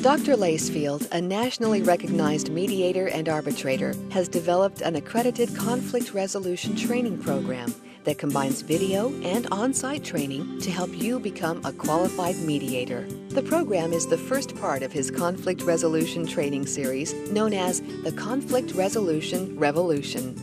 Dr. Lacefield, a nationally recognized mediator and arbitrator, has developed an accredited conflict resolution training program that combines video and on-site training to help you become a qualified mediator. The program is the first part of his conflict resolution training series known as the Conflict Resolution Revolution.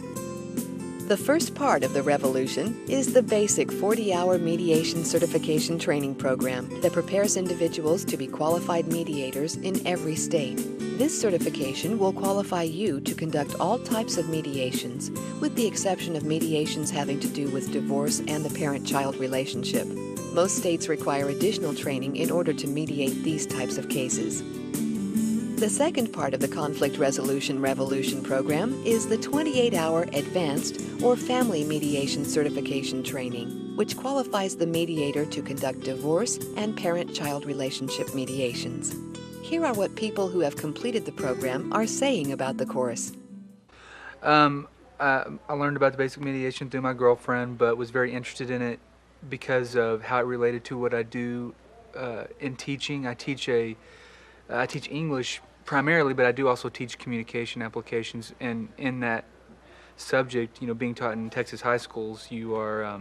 The first part of the revolution is the basic 40-hour mediation certification training program that prepares individuals to be qualified mediators in every state. This certification will qualify you to conduct all types of mediations, with the exception of mediations having to do with divorce and the parent-child relationship. Most states require additional training in order to mediate these types of cases. The second part of the Conflict Resolution Revolution program is the 28-hour Advanced or Family Mediation Certification Training, which qualifies the mediator to conduct divorce and parent-child relationship mediations. Here are what people who have completed the program are saying about the course. I learned about the basic mediation through my girlfriend, but was very interested in it because of how it related to what I do in teaching. I teach English primarily, but I do also teach communication applications, and in that subject, being taught in Texas high schools, you are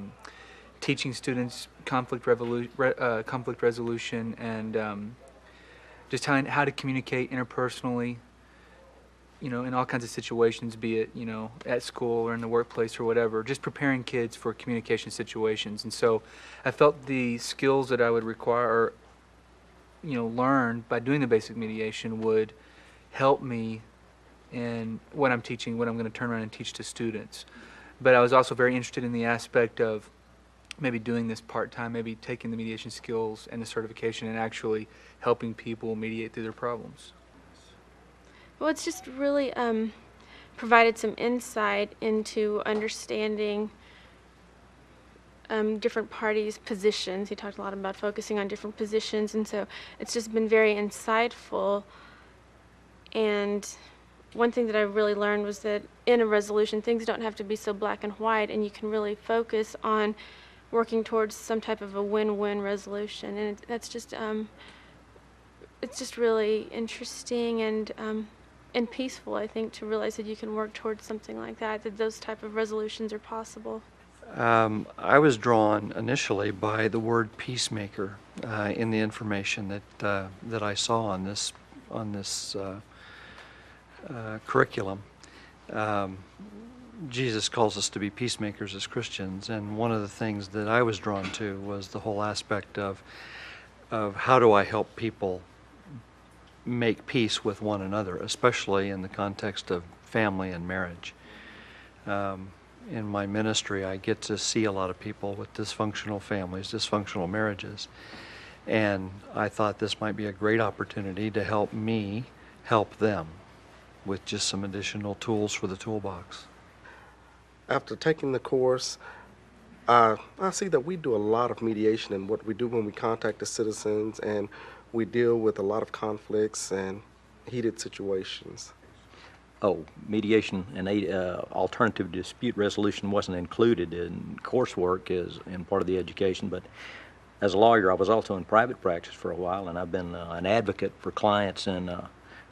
teaching students conflict resolution and just how to communicate interpersonally, in all kinds of situations, be it, at school or in the workplace or whatever, just preparing kids for communication situations. And so I felt the skills that I would require, learn by doing the basic mediation would help me in what I'm teaching, what I'm going to turn around and teach to students. But I was also very interested in the aspect of maybe doing this part-time, maybe taking the mediation skills and the certification and actually helping people mediate through their problems. Well, it's just really provided some insight into understanding different parties' positions. He talked a lot about focusing on different positions, and so it's just been very insightful. And one thing that I really learned was that in a resolution, things don't have to be so black and white, and you can really focus on working towards some type of a win-win resolution. And that's just it's just really interesting and peaceful, I think, to realize that you can work towards something like that those type of resolutions are possible. I was drawn initially by the word peacemaker in the information that I saw on this curriculum. Jesus calls us to be peacemakers as Christians, and one of the things that I was drawn to was the whole aspect of how do I help people make peace with one another, especially in the context of family and marriage. In my ministry, I get to see a lot of people with dysfunctional families, dysfunctional marriages, and I thought this might be a great opportunity to help me help them with just some additional tools for the toolbox. After taking the course, I see that we do a lot of mediation in what we do when we contact the citizens, and we deal with a lot of conflicts and heated situations. Oh, mediation and alternative dispute resolution wasn't included in coursework as in part of the education, but as a lawyer I was also in private practice for a while, and I've been an advocate for clients in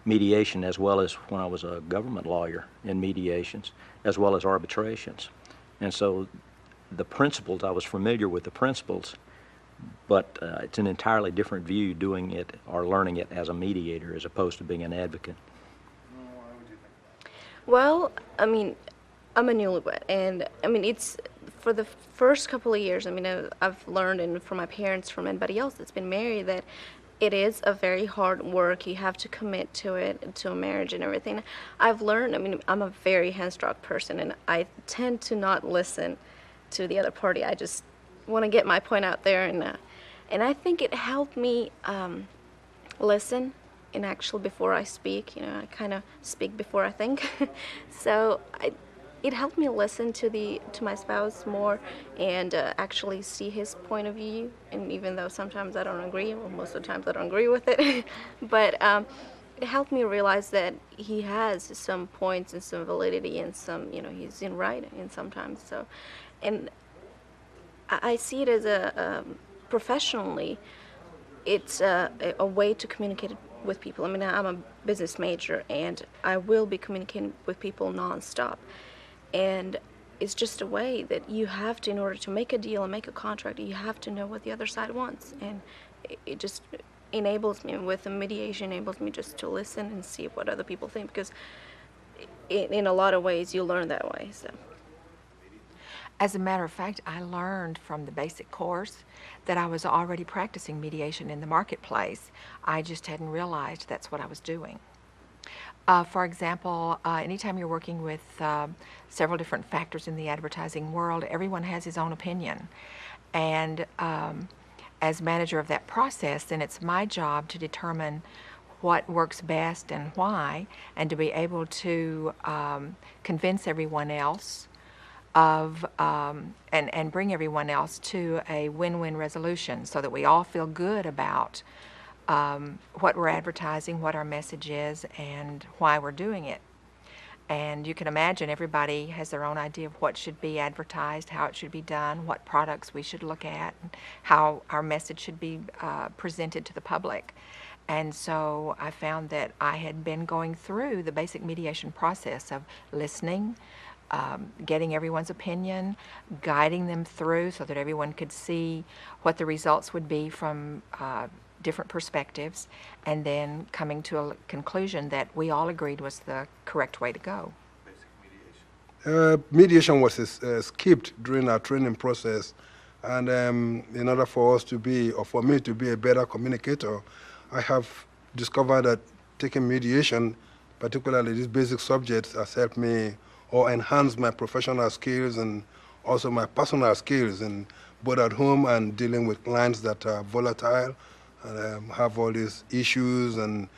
mediation, as well as when I was a government lawyer in mediations, as well as arbitrations. And so the principles, I was familiar with the principles, but it's an entirely different view doing it or learning it as a mediator as opposed to being an advocate. Well, I'm a newlywed, and it's for the first couple of years, I've learned, and from my parents, from anybody else that's been married, that it is a very hard work. You have to commit to it, to a marriage and everything. I've learned, I'm a very hand-struck person, and I tend to not listen to the other party. I just want to get my point out there, and I think it helped me listen. And actually, before I speak, I kind of speak before I think. So it helped me listen to my spouse more and actually see his point of view. And even though sometimes I don't agree, well, most of the times I don't agree with it, but it helped me realize that he has some points and some validity, and some, he's in right in sometimes. So, and I see it as a professionally. it's a way to communicate with people. I mean, I'm a business major, and I will be communicating with people nonstop. And it's just a way that you have to, in order to make a deal and make a contract, you have to know what the other side wants. And it just enables me, with the mediation, enables me just to listen and see what other people think, because in a lot of ways you learn that way. So. As a matter of fact, I learned from the basic course that I was already practicing mediation in the marketplace. I just hadn't realized that's what I was doing. For example, anytime you're working with several different factors in the advertising world, everyone has his own opinion. And as manager of that process, then it's my job to determine what works best and why, and to be able to convince everyone else of and bring everyone else to a win-win resolution, so that we all feel good about what we're advertising, what our message is, and why we're doing it. And you can imagine everybody has their own idea of what should be advertised, how it should be done, what products we should look at, and how our message should be presented to the public. And so I found that I had been going through the basic mediation process of listening, getting everyone's opinion, guiding them through so that everyone could see what the results would be from different perspectives, and then coming to a conclusion that we all agreed was the correct way to go. Mediation was skipped during our training process, and in order for us to be, or for me to be a better communicator, I have discovered that taking mediation, particularly these basic subjects, has helped me or enhanced my professional skills and also my personal skills, in both at home and dealing with clients that are volatile and have all these issues, and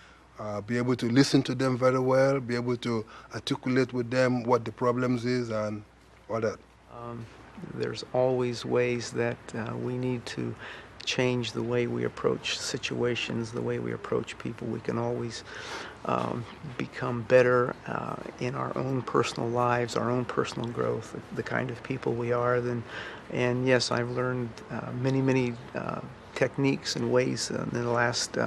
be able to listen to them very well, be able to articulate with them what the problems is and all that. There's always ways that we need to change the way we approach situations, the way we approach people. We can always become better in our own personal lives, our own personal growth, the kind of people we are. And yes, I've learned many techniques and ways in the last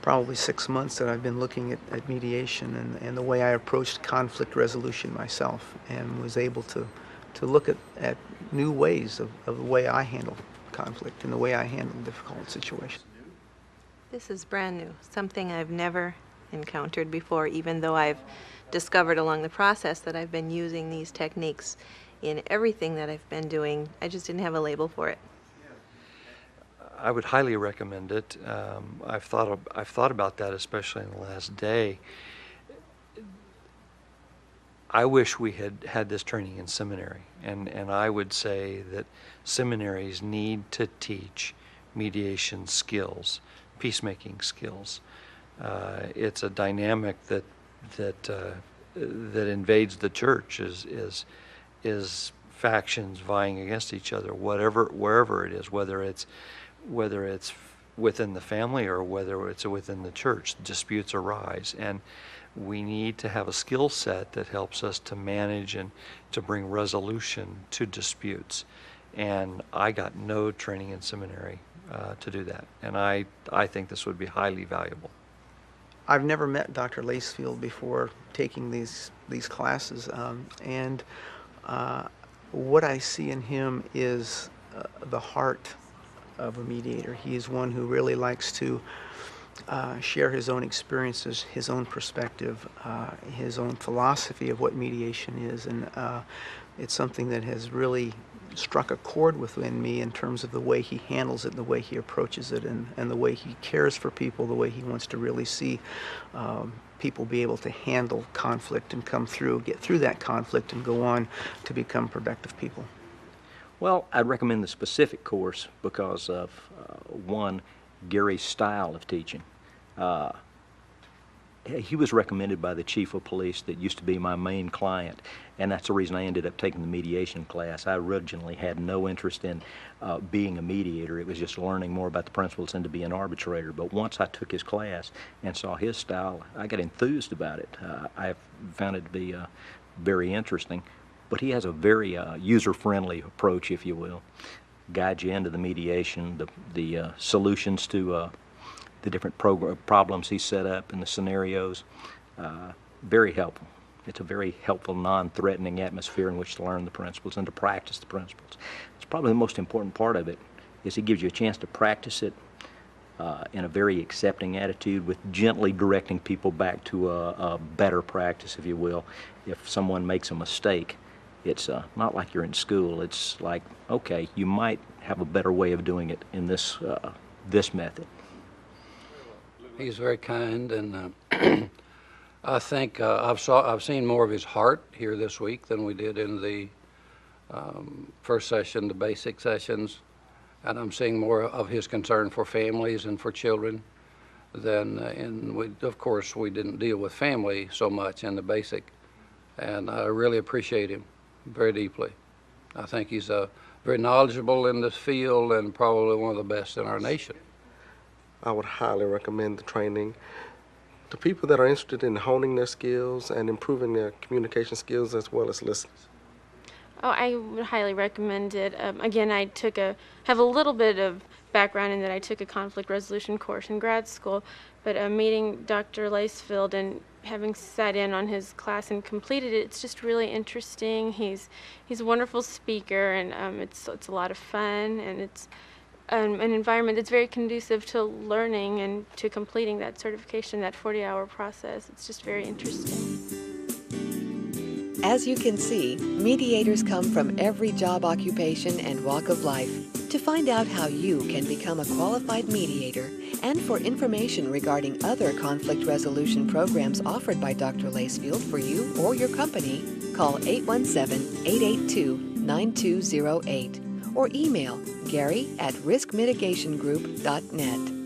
probably 6 months that I've been looking at mediation and the way I approached conflict resolution myself, and was able to look at new ways of the way I handle conflict and the way I handle difficult situations. This is brand new, something I've never encountered before, even though I've discovered along the process that I've been using these techniques in everything that I've been doing. I just didn't have a label for it. I would highly recommend it. I've thought about that, especially in the last day. I wish we had this training in seminary, and I would say that seminaries need to teach mediation skills, peacemaking skills. It's a dynamic that invades the church, is factions vying against each other, wherever it is, whether it's within the family or whether it's within the church. Disputes arise, and we need to have a skill set that helps us to manage and to bring resolution to disputes. And I got no training in seminary to do that, and I think this would be highly valuable. I've never met Dr. Lacefield before taking these classes, and what I see in him is the heart of a mediator. He is one who really likes to share his own experiences, his own perspective, his own philosophy of what mediation is, and it's something that has really struck a chord within me in terms of the way he handles it, the way he approaches it, and the way he cares for people, the way he wants to really see people be able to handle conflict and get through that conflict and go on to become productive people. Well, I'd recommend the specific course because of, one, Gary's style of teaching. He was recommended by the chief of police that used to be my main client, and that's the reason I ended up taking the mediation class. I originally had no interest in being a mediator. It was just learning more about the principles and to be an arbitrator. But once I took his class and saw his style, I got enthused about it. I found it to be very interesting. But he has a very user-friendly approach, if you will. guide you into the mediation, the solutions to the different problems he set up and the scenarios. Very helpful. It's a very helpful, non-threatening atmosphere in which to learn the principles and to practice the principles. It's probably the most important part of it, is he gives you a chance to practice it in a very accepting attitude, with gently directing people back to a better practice, if you will. If someone makes a mistake, it's not like you're in school. It's like, okay, you might have a better way of doing it in this this method. He's very kind, and I think I've seen more of his heart here this week than we did in the first session, the basic sessions, and I'm seeing more of his concern for families and for children than of course, we didn't deal with family so much in the basic, and I really appreciate him very deeply. I think he's very knowledgeable in this field and probably one of the best in our nation. I would highly recommend the training to people that are interested in honing their skills and improving their communication skills as well as listening. Oh, I would highly recommend it. Again, I have a little bit of background in that I took a conflict resolution course in grad school, but meeting Dr. Lacefield and having sat in on his class and completed it, it's just really interesting. He's a wonderful speaker, and it's a lot of fun, and it's an environment that's very conducive to learning and to completing that certification, that 40-hour process. It's just very interesting. As you can see, mediators come from every job occupation and walk of life. To find out how you can become a qualified mediator and for information regarding other conflict resolution programs offered by Dr. Lacefield for you or your company, call 817-882-9208 or email Gary@riskmitigationgroup.net.